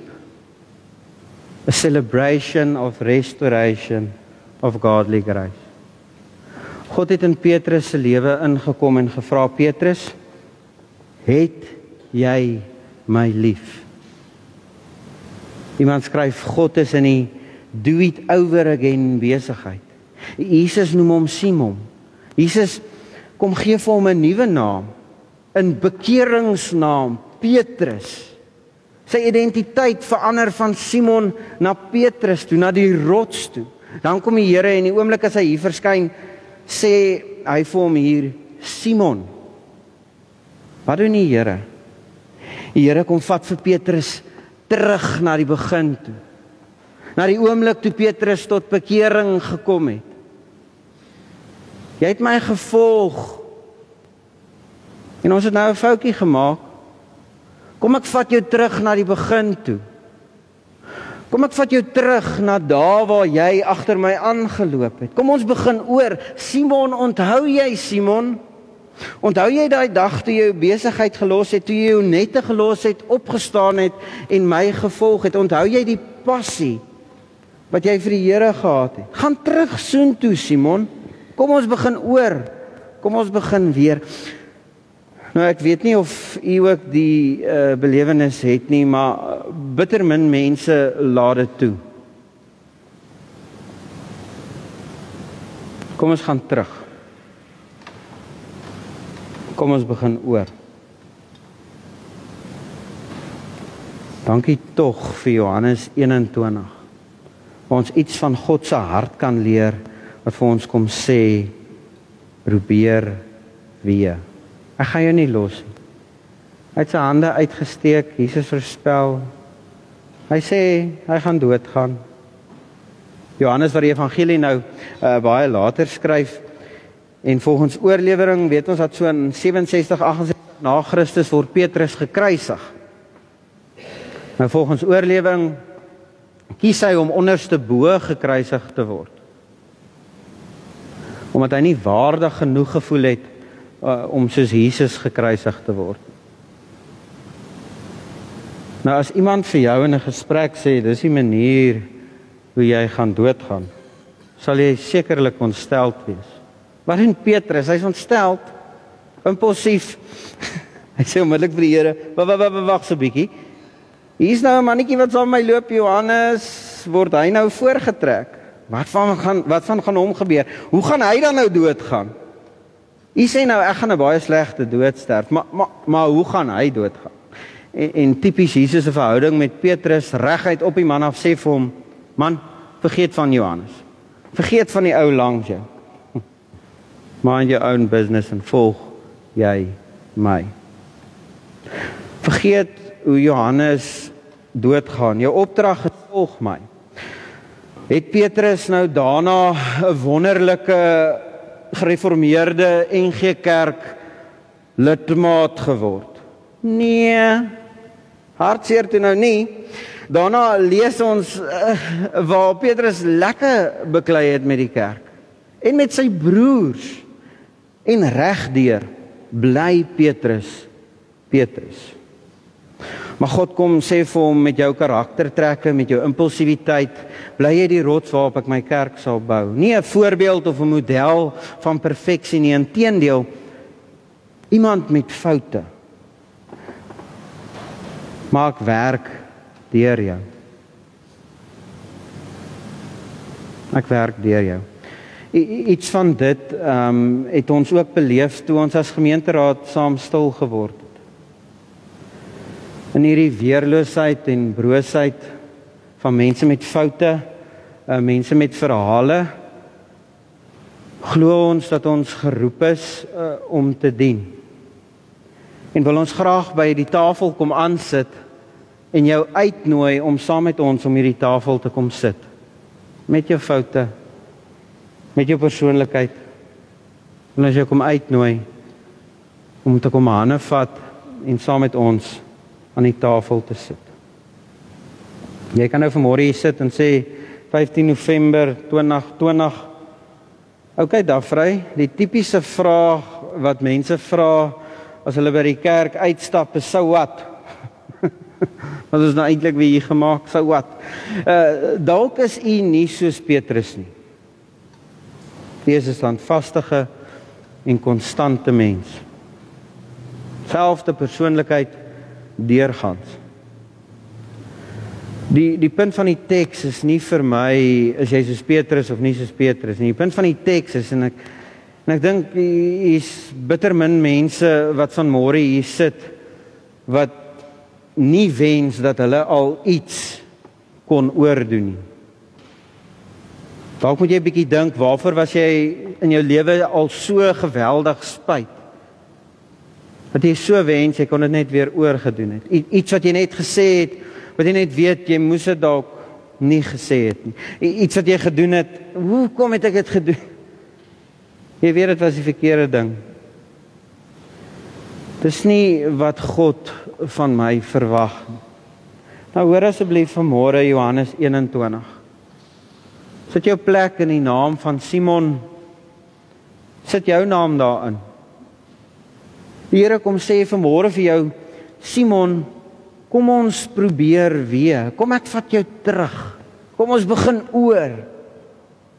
A celebration of restoration of godly grace. God het in Petrus se lewe ingekom en gevra, Petrus, het jy my lief? Iemand skryf, God is in die do it over again besigheid. Jesus noem hom Simon. Jesus kom gee vir hom 'n nuwe naam, 'n bekeringsnaam, Petrus. Sy identiteit verander van Simon na Petrus toe, na die rots toe. Dan kom die Here en die oomblik as hy hier verskyn, sê hy vir hom hier, Simon. Wat doen die Here? Die Here kom vat vir Petrus terug na die begin toe. Na die oomblik toe Petrus tot bekering gekom het. Jy het my gevolg. En ons het nou 'n foutjie gemaak. Kom ek vat jou terug na die begin toe. Kom ek vat jou terug na daar waar jy agter my aangeloop het. Kom ons begin oor. Simon, onthou jy Simon? Onthou jy daai dag toe jy jou besigheid gelos het, toe jy jou nette gelos het, opgestaan het en my gevolg het? Onthou jy die passie wat jy vir die Here gehad het? Gaan terug soontoe, Simon. Kom ons begin oor. Kom ons begin weer. Nou ek weet nie of u ook die belewenis het nie, maar bitter min mense laat dit toe. Kom ons gaan terug. Kom ons begin oor. Dankie tog vir Johannes 21. Waar ons iets van God se hart kan leer, wat vir ons kom sê, probeer weer. Ek gaan jou nie los nie. Hy het sy hande uitgesteek, Jesus voorspel. Hy sê, hy gaan doodgaan. Johannes wat die evangelie nou baie later skryf, en volgens oorlewering weet ons dat so in 67, 68 na Christus word Petrus gekruisig. Nou volgens oorlewering kies hy om onderste bo gekruisig te word. Omdat hy nie waardig genoeg gevoel het om soos Jesus gekruisig te word. Nou as iemand vir jou in 'n gesprek sê, dis die manier hoe jy gaan doodgaan, sal jy sekerlik ontsteld wees. Wat doen Petrus? Hy's ontsteld, impulsief. Hy sê onmiddellik vir die Here, wag so 'n bietjie. Hier's nou 'n mannetjie wat saam met my loop, Johannes, word hy nou voorgetrek? Wat van gaan hom gebeur? Hoe gaan hy dan nou doodgaan? Hy sê nou, ek gaan 'n baie slegte dood sterf, maar hoe gaan hy doodgaan? En typies Jesus se verhouding met Petrus, reguit op die man af, sê vir hom, man, vergeet van Johannes. Vergeet van die ou langs jou. Mind your own business en volg jy my. Vergeet hoe Johannes doodgaan. Jou opdrag is volg my. Het Petrus nou daarna 'n wonderlike gereformeerde NG Kerk lidmaat geword? Nee, hartseer toe nou nie. Daarna lees ons waar Petrus lekker beklei het met die kerk en met sy broers. En regdeur bly Petrus. Maar God kom sê vir hom, met jou karaktertrekke, met jou impulsiwiteit, bly jy die rots waarop ek my kerk sal bou. Nie 'n voorbeeld of 'n model van perfeksie nie, inteendeel, iemand met foute. Maar ek werk deur jou. Ek werk deur jou. Iets van dit het ons ook beleef toe ons as gemeenteraad saam stil geword het. In hierdie weerloosheid en broosheid van mense met foute, mense met verhale, glo ons dat ons geroep is om te dien. En wil ons graag by die tafel kom aansit en jou uitnooi om saam met ons om hierdie tafel te kom sit. Met jou foute, met jou persoonlikheid. En as jy kom uitnooi om te kom hande vat en saam met ons aan die tafel te sit. Jy kan nou vanmôre hier sit en sê 15 November 2020. Okay, Dafrey, die tipiese vraag wat mense vra as hulle by die kerk uitstap is, so wat? Wat is nou eintlik wie hier gemaak, so wat? Dalk is u nie soos Petrus nie. Hy is 'n standvastige en konstante mens. Selfde persoonlikheid deurgaans. Die punt van die teks is nie vir my, is jy soos Petrus of nie soos Petrus nie. Die punt van die teks is, en ek dink, is bitter min mense wat vanmôre hier sit, wat nie wens dat hulle al iets kon oordoen nie. Dalk moet jy 'n bietjie dink, waarvoor was jy in jou lewe al so geweldig spyt? Dat jy so wens, jy kon dit net weer oorgedoen het. Iets wat jy net gesê het, wat jy net weet, jy moes dit dalk nie gesê het nie. Iets wat jy gedoen het, hoe kom het ek dit gedoen? Jy weet, dit was die verkeerde ding. Dis nie wat God van my verwag nie. Nou hoor asseblief vanmôre Johannes 21. Sit jou plek in die naam van Simon. Sit jou naam daarin. Die Here kom sê vanmôre vir jou, Simon, kom ons probeer weer. Kom ek vat jou terug. Kom ons begin oor.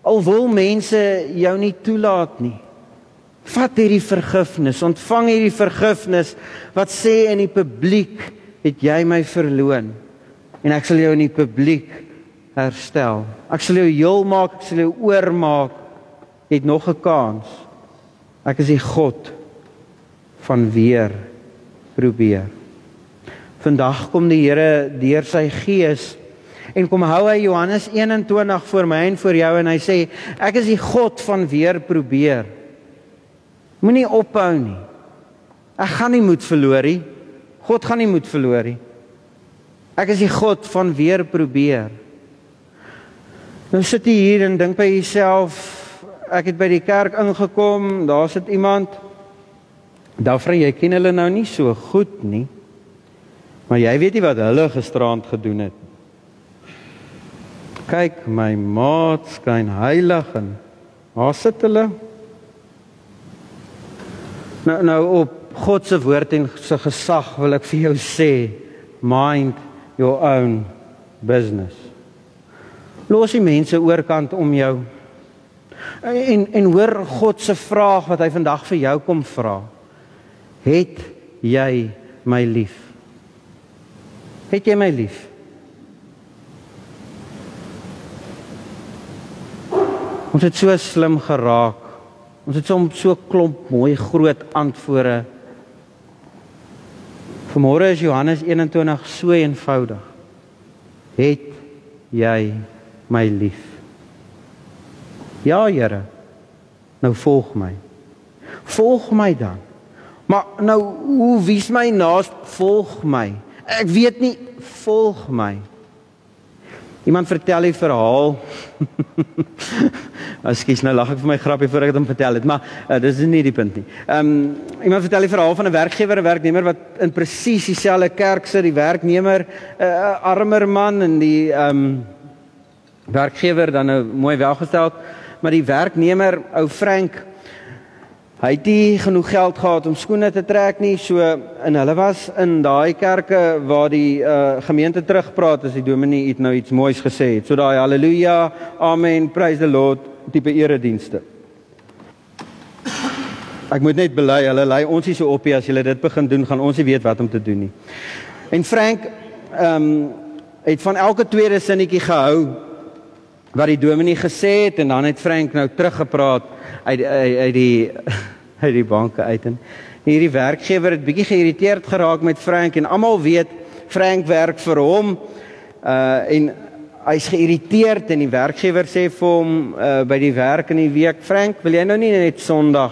Al wil mense jou nie toelaat nie. Vat hierdie vergifnis, ontvang hierdie vergifnis wat sê in die publiek het jy my verloon en ek sal jou in die publiek herstel. Ek sal jou heel maak, ek sal jou oormaak. Jy het nog 'n kans. Ek is die God van weer probeer. Vandag kom die Here deur sy Gees en kom hou hy Johannes 21 voor my en vir jou en hy sê, ek is die God van weer probeer. Moenie ophou nie. Ek gaan nie moed verloor nie. God gaan nie moed verloor nie. Ek is die God van weer probeer. Nou sit jy hier en dink by jouself, ek het by die kerk ingekom, daar sit iemand, Dafrey, jy ken hulle nou nie so goed nie, maar jy weet nie wat hulle gisteraand gedoen het. Kyk, my maat skyn heilig en waar sit hulle? Nou op God se woord en sy gesag wil ek vir jou sê, mind your own business. Los die mense oorkant om jou. En hoor God se vraag wat hy vandag vir jou kom vra. Het jy my lief? Het jy my lief? Ons het so slim geraak Ons het soms so 'n klomp mooi groot antwoorde. Vanmôre is Johannes 21 so eenvoudig. Het jy my lief? Ja, Here. Nou volg my. Volg my dan. Maar nou, wie's my naast? Volg my. Ek weet nie, volg my. Iemand vertel die verhaal. Ekskuus, nou lag ek vir my grappie voor ek dit hom vertel het, maar dis nie die punt nie. Iemand vertel die verhaal van 'n werkgewer, 'n werknemer wat in presies dieselfde kerk sit, die werknemer, 'n armer man en die werkgewer dan nou mooi welgesteld, maar die werknemer, ou Frank, hy het nie genoeg geld gehad om skoene te trek nie, so en hulle was in daai kerke waar die gemeente terugpraat as die dominee het nou iets moois gesê het. So daai haleluja, amen, praise the Lord tipe eredienste. Ek moet net bely, hulle lei ons nie so op nie, as julle dit begin doen, gaan ons nie weet wat om te doen nie. En Frank het van elke tweede sinnetjie gehou wat die dominee gesê het, en dan het Frank nou teruggepraat uit die banke uit. En hierdie werkgewer het bietjie geïrriteerd geraak met Frank, en almal weet, Frank werk vir hom, en hy's geïrriteerd, en die werkgewer sê vir hom, by die werk in die week, Frank, wil jy nou nie net Sondag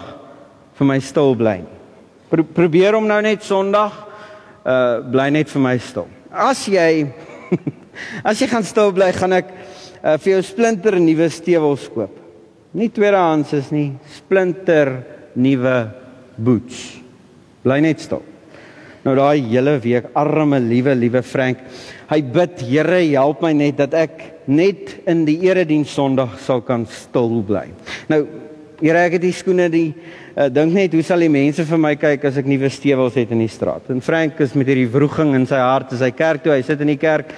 vir my stil bly nie? Probeer hom nou net Sondag, bly net vir my stil. As jy gaan stil bly, gaan ek vir jou splinter nuwe stewels koop. Nie tweedehands is nie, splinter nuwe boots. Bly net stil. Nou daai hele week, arme, liewe Frank, hy bid, Here, help my net, dat ek net in die erediens Sondag sal kan stil bly. Nou, Here, ek het die skoene, dink net, hoe sal die mense vir my kyk as ek nuwe stewels het in die straat? En Frank is met hierdie wroeging in sy hart, as hy kerk toe, hy sit in die kerk,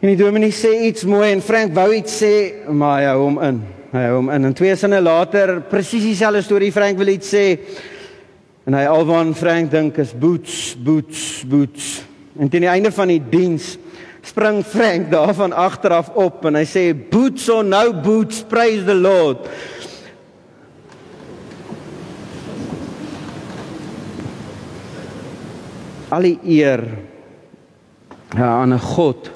en die dominee sê iets mooi, en Frank wou iets sê, maar hy hou hom in. En 2 sinne later, presies dieselfde storie, Frank wil iets sê, en hy alwaar Frank dink is boots. En teen die einde van die diens, spring Frank daarvan agteraf op, en hy sê, boots or no boots, praise the Lord. Al die eer aan 'n God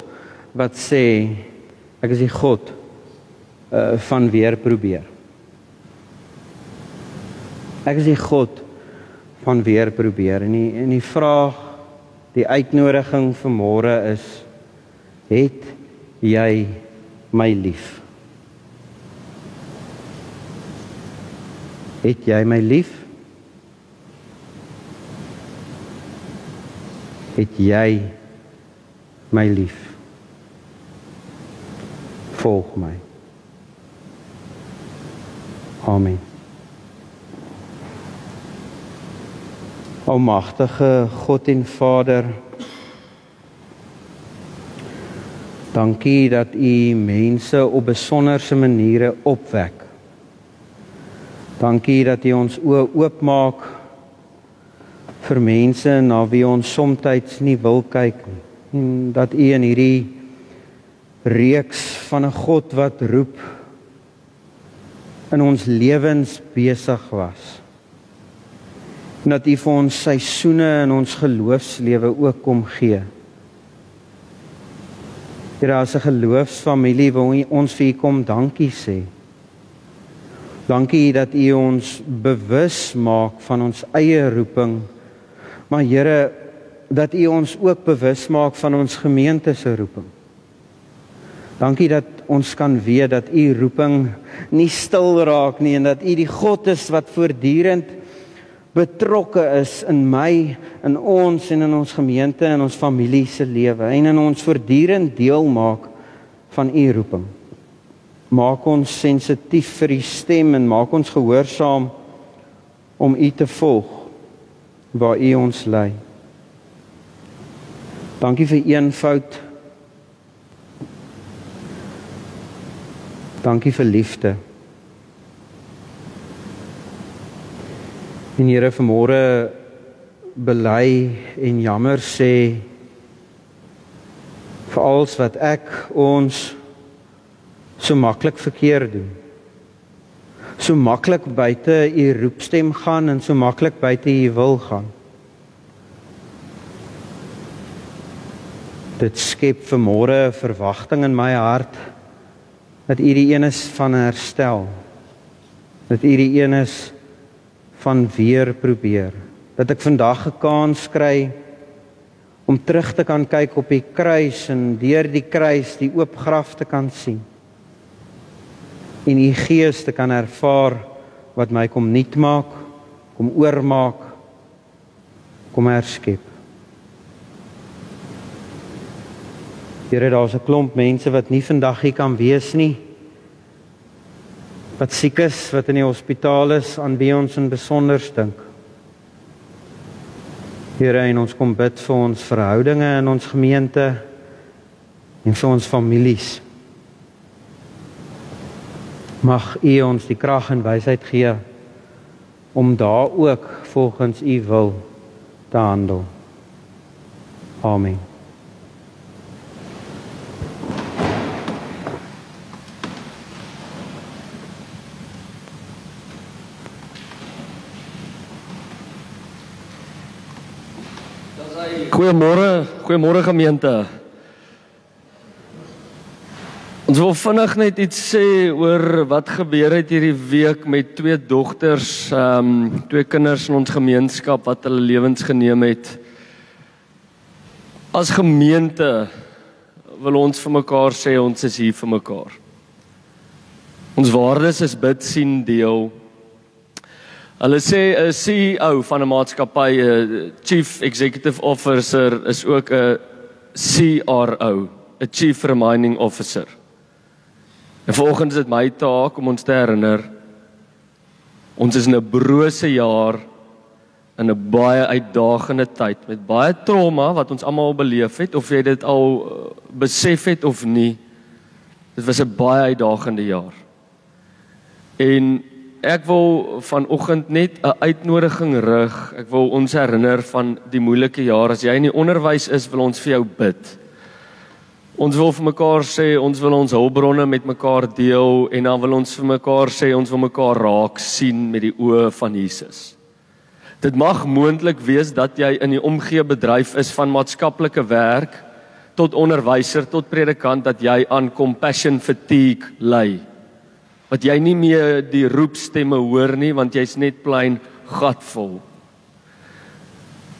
wat sê, ek is die God van weer probeer. Ek is die God van weer probeer. En die vraag, die uitnodiging vir môre is, het jy my lief? Het jy my lief? Het jy my lief? Volg my. Amen. Almagtige God en Vader, dankie dat U mense op besonderse maniere opwek. Dankie dat U ons oë oopmaak vir mense na wie ons soms nie wil kyk nie. En dat U in hierdie reeks van 'n God wat roep in ons lewens besig was. En dat U vir ons seisoene in ons geloofslewe ook kom gee. Here, as 'n geloofsfamilie wil ons vir U kom dankie sê. Dankie dat U ons bewus maak van ons eie roeping. Maar Here, dat U ons ook bewus maak van ons gemeente se roeping. Dankie dat ons kan weet dat U roeping nie stil raak nie, en dat U die God is wat voortdurend betrokke is in my, in ons en in ons gemeente en ons familie se lewe, en in ons voortdurend deel maak van U roeping. Maak ons sensitief vir U stem en maak ons gehoorsaam om U te volg waar U ons lei. Dankie vir eenvoud. Dankie vir liefde. En Here, vanmôre bely en jammer sê vir alles wat ek ons so maklik verkeerd doen. so maklik buite u roepstem gaan en so maklik buite u wil gaan. Dit skep vanmôre 'n verwagting in my hart dat u die een is van herstel, dat u die een is van weer probeer, dat ek vandag 'n kans kry om terug te kan kyk op die kruis en deur die kruis die oop graf te kan sien. En u gees te kan ervaar wat my kom nuut maak, kom oormaak, kom herskep. Here, daar's 'n klomp mense wat nie vandag hier kan wees nie, wat siek is, wat in die hospitaal is, aan wie ons in besonder dink. Here, en ons kom bid vir ons verhoudinge in ons gemeente en vir ons families. Mag U ons die krag en wysheid gee om daar ook volgens U wil te handel. Amen. Goeiemôre gemeente. Ons wil vinnig net iets sê oor wat gebeur het hierdie week met twee dogters, twee kinders in ons gemeenskap wat hulle lewens geneem het. As gemeente wil ons vir mekaar sê ons is hier vir mekaar. Ons waardes is bid, sien, deel. Hulle sê 'n CEO van 'n maatskappy, 'n Chief Executive Officer is ook 'n CRO, 'n Chief Reminding Officer. En vanoggend is dit my taak om ons te herinner, ons is in 'n brose jaar, in 'n baie uitdagende tyd, met baie trauma wat ons almal beleef het, of jy dit al besef het of nie. Dit was 'n baie uitdagende jaar. En ek wil vanoggend net 'n uitnodiging rig. Ek wil ons herinner van die moeilike jaar. As jy in die onderwys is, wil ons vir jou bid. Ons wil vir mekaar sê, ons wil ons hulpbronne met mekaar deel, en dan wil ons vir mekaar sê, ons wil mekaar raak sien met die oë van Jesus. Dit mag moontlik wees dat jy in die omgee bedryf is, van maatskaplike werk tot onderwyser tot predikant, dat jy aan compassion fatigue ly. Wat jy nie meer die roepstemme hoor nie, want jy's net plein gatvol.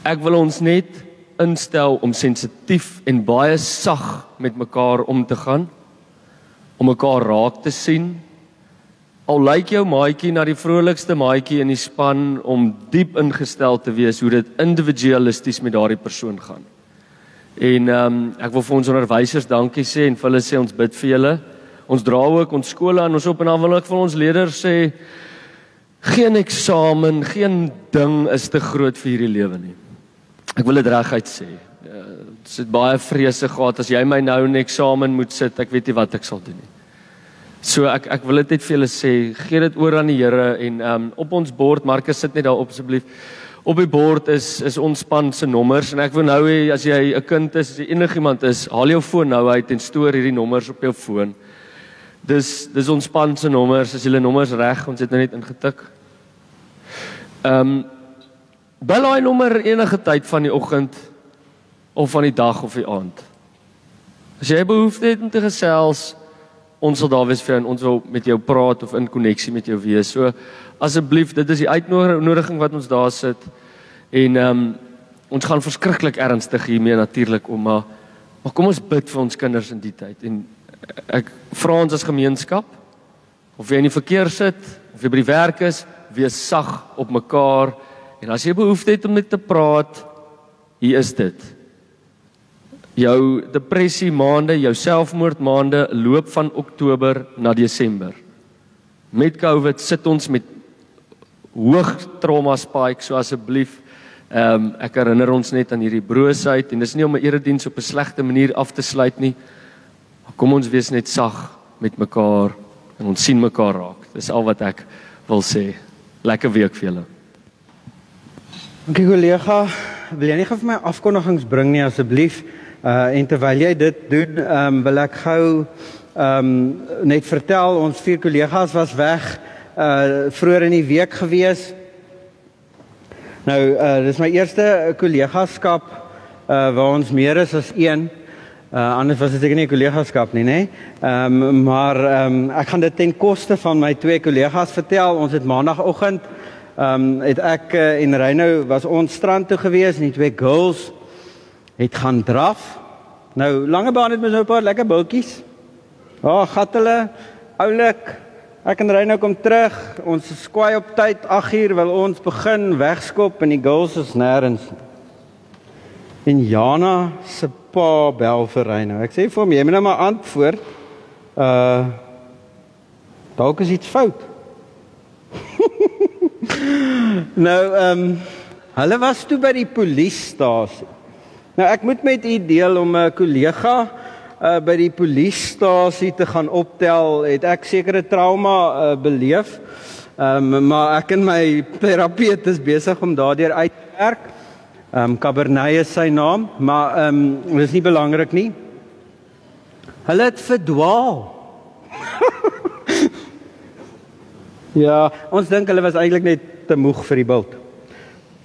Ek wil ons net instel om sensitief en baie sag met mekaar om te gaan, om mekaar raak te sien. Al lyk jou maatjie na die vrolikste maatjie in die span, om diep ingestel te wees hoe dit individualisties met daardie persoon gaan. En ek wil vir ons onderwysers dankie sê en vir hulle sê ons bid vir julle. Ons dra ook ons skole aan ons op, en dan wil ek vir ons leerders sê, geen eksamen, geen ding is te groot vir hierdie lewe nie. Ek wil dit reguit sê. Dit het baie vrese gehad, as jy my nou in 'n eksamen moet sit, ek weet nie wat ek sal doen nie. So ek wil dit net vir julle sê, gee dit oor aan die Here, en op ons bord, Marcus sit net daar op asseblief, op die bord is ons span se nommers, en ek wil nou hê, as jy 'n kind is, as jy enigiemand is, haal jou foon nou uit en stoor hierdie nommers op jou foon. Dis ons span se nommers, as julle nommers reg, ons het nou net ingetik. Bel daai nommer enige tyd van die oggend of van die dag of die aand. As jy behoefte het om te gesels, ons sal daar wees vir jou, en ons wil met jou praat of in koneksie met jou wees. So asseblief, dit is die uitnodiging wat ons daar sit, en ons gaan verskriklik ernstig hiermee natuurlik om, maar kom ons bid vir ons kinders in die tyd. En ek vra ons as gemeenskap, of jy in die verkeer sit, of jy by die werk is, wees sag op mekaar, en as jy behoefte het om met te praat, hier is dit. Jou depressie maande, jou selfmoord maande loop van Oktober na Desember. Met COVID sit ons met hoog trauma spike, so asseblief, ek herinner ons net aan hierdie broosheid, en dis nie om 'n erediens op 'n slegte manier af te sluit nie. Kom ons wees net sag met mekaar, en ons sien mekaar raak. Dis al wat ek wil sê. Lekker week vir julle. Dankie kollega, wil jy nie gou vir my afkondigings bring nie asseblief? En terwyl jy dit doen, wil ek gou net vertel, ons 4 kollegas was weg vroeër in die week gewees. Nou, dis my eerste kollegaskap waar ons meer is as een. Anders was dit seker nie 'n kollegaskap nie, né? Maar ek gaan dit ten koste van my twee kollegas vertel. Ons het maandagoggend het ek en Reino was ons strand toe gewees en die twee girls het gaan draf. Nou, Langebaan het mens nou 'n paar lekker bultjies. Gat hulle, oulik. Ek en Reino kom terug. Ons is kwaai op tyd, 8:00 wil ons begin wegskop en die girls is nêrens. En Jana se pa bel vir Reino. Ek sê vir hom, jy moet nou maar antwoord. Dalk is iets fout. Nou, hulle was toe by die polisiestasie. Nou, ek moet met u deel om 'n kollega by die polisiestasie te gaan optel, het ek sekere trauma beleef. Maar ek en my terapeut is besig om daardeur uit te werk. Cabernet is sy naam, maar dit is nie belangrik nie. Hulle het verdwaal. Ja, ons dink hulle was eintlik net te moeg vir die bult.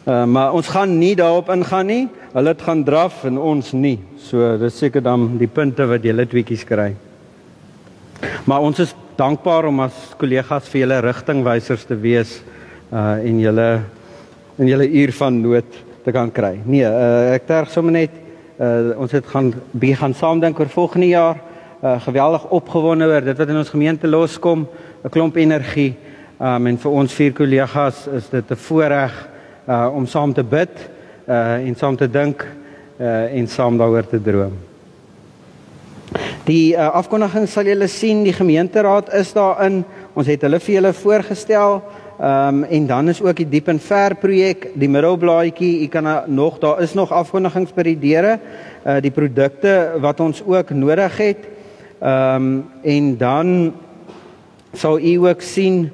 Maar ons gaan nie daarop ingaan nie. Hulle het gaan draf en ons nie. So dis seker dan die punte wat julle tweetjies kry. Maar ons is dankbaar om as kollegas vir julle rigtingwysers te wees en julle uur van nood te kan kry. Nee, ek terg sommer net, ons het gaan saam dink oor volgende jaar, geweldig opgewonde oor dit wat in ons gemeente loskom, 'n klomp energie, en vir ons 4 kollegas is dit 'n voorreg om saam te bid, en saam te dink, en saam daaroor te droom. Die afkondiging sal julle sien, die gemeenteraad is daarin, ons het hulle vir julle voorgestel, en dan is ook die Diep en Ver projek, die middelblaadjie, daar is nog afkondigings by die deure, die produkte wat ons ook nodig het, en dan sal u ook sien,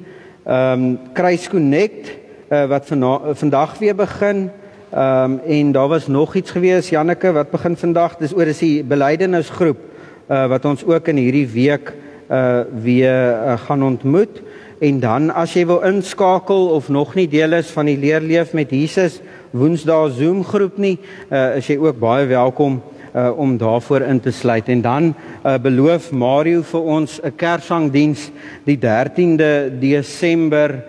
Kruis Connect, wat vandag weer begin, en daar was nog iets gewees, Janneke, wat begin vandag, dis die belydenisgroep, wat ons ook in hierdie week weer gaan ontmoet. En dan as jy wil inskakel of nog nie deel is van die Leerleef met Jesus Woensdae Zoom groep nie, is jy ook baie welkom om daarvoor in te sluit. En dan beloof Mario vir ons 'n Kersangdiens die 13de Desember.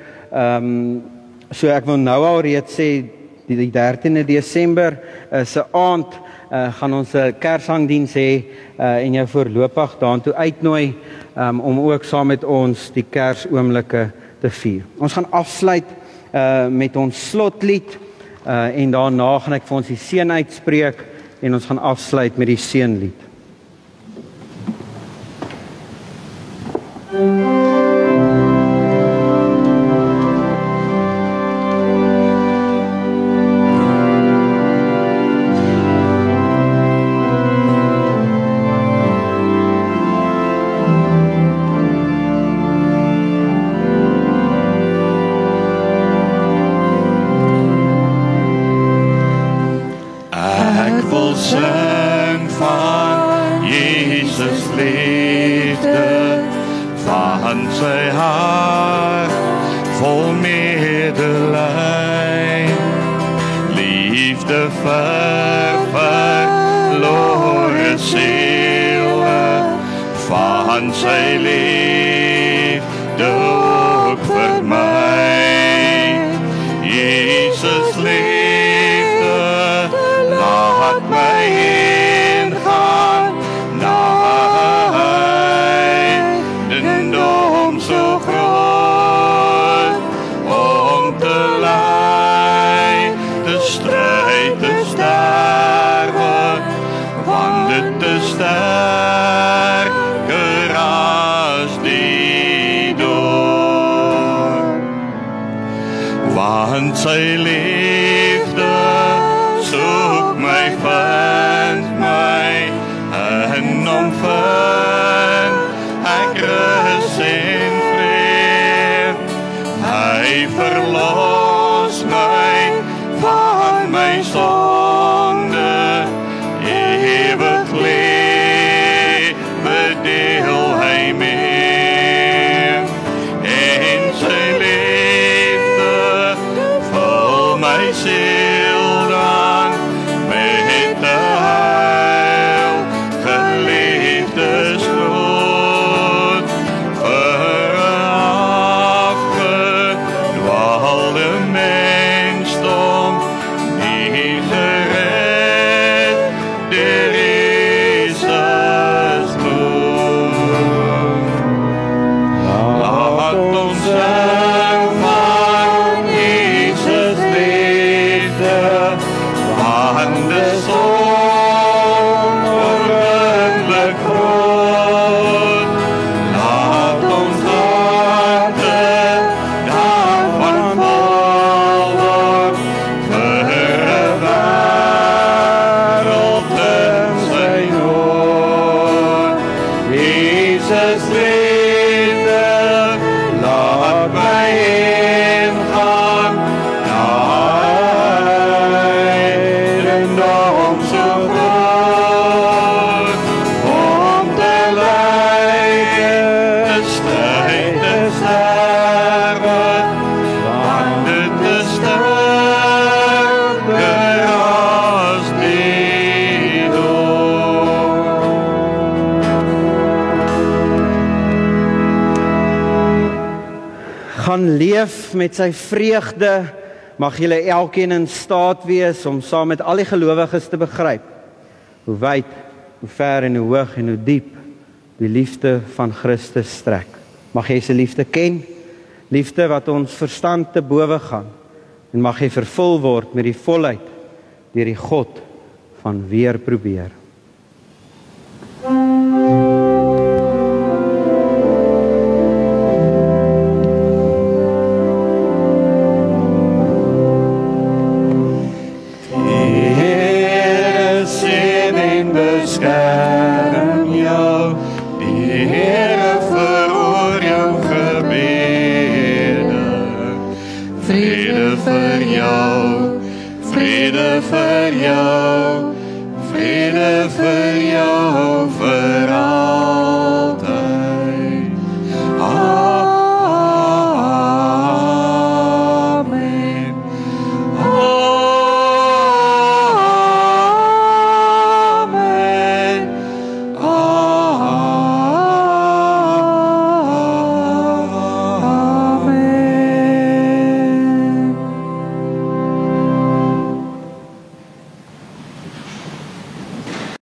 So ek wil nou al reeds sê die 13de Desember se aand gaan ons 'n Kersangdiens hê en jou voorlopig daartoe uitnooi om ook saam met ons die Kersoomblikke te vier. Ons gaan afsluit met ons slotlied en daarna gaan ek vir ons die seën uitspreek en ons gaan afsluit met die seënlied. Deel hy mee en sy siel dan met de heil geliefdes groet vir 'n afgedwaalde mensdom die gered deur Jesus bloed. Laat ons sing van Jesus liefde, want de zon onmiddellijk groot. Laat ons harten daarvan vol word, vir 'n wêreld in sy nood. Jesus liefde, laat my ingaan na heidendom so groot, om te lijden, te strijd, te sterven, want dit is sterker as die dood. Gaan leef met sy vreugde, mag julle elkeen in staat wees om saam met al die gelowiges te begryp hoe wyd, hoe ver en hoe hoog en hoe diep die liefde van Christus strek. Mag jy sy liefde ken, liefde wat ons verstand te bowe gaan, en mag jy vervul word met die volheid deur die God van weer probeer. Heere, seën en beskerm jou, die Heere verhoor jou gebede. Vrede vir jou, vrede vir jou, vrede vir jou,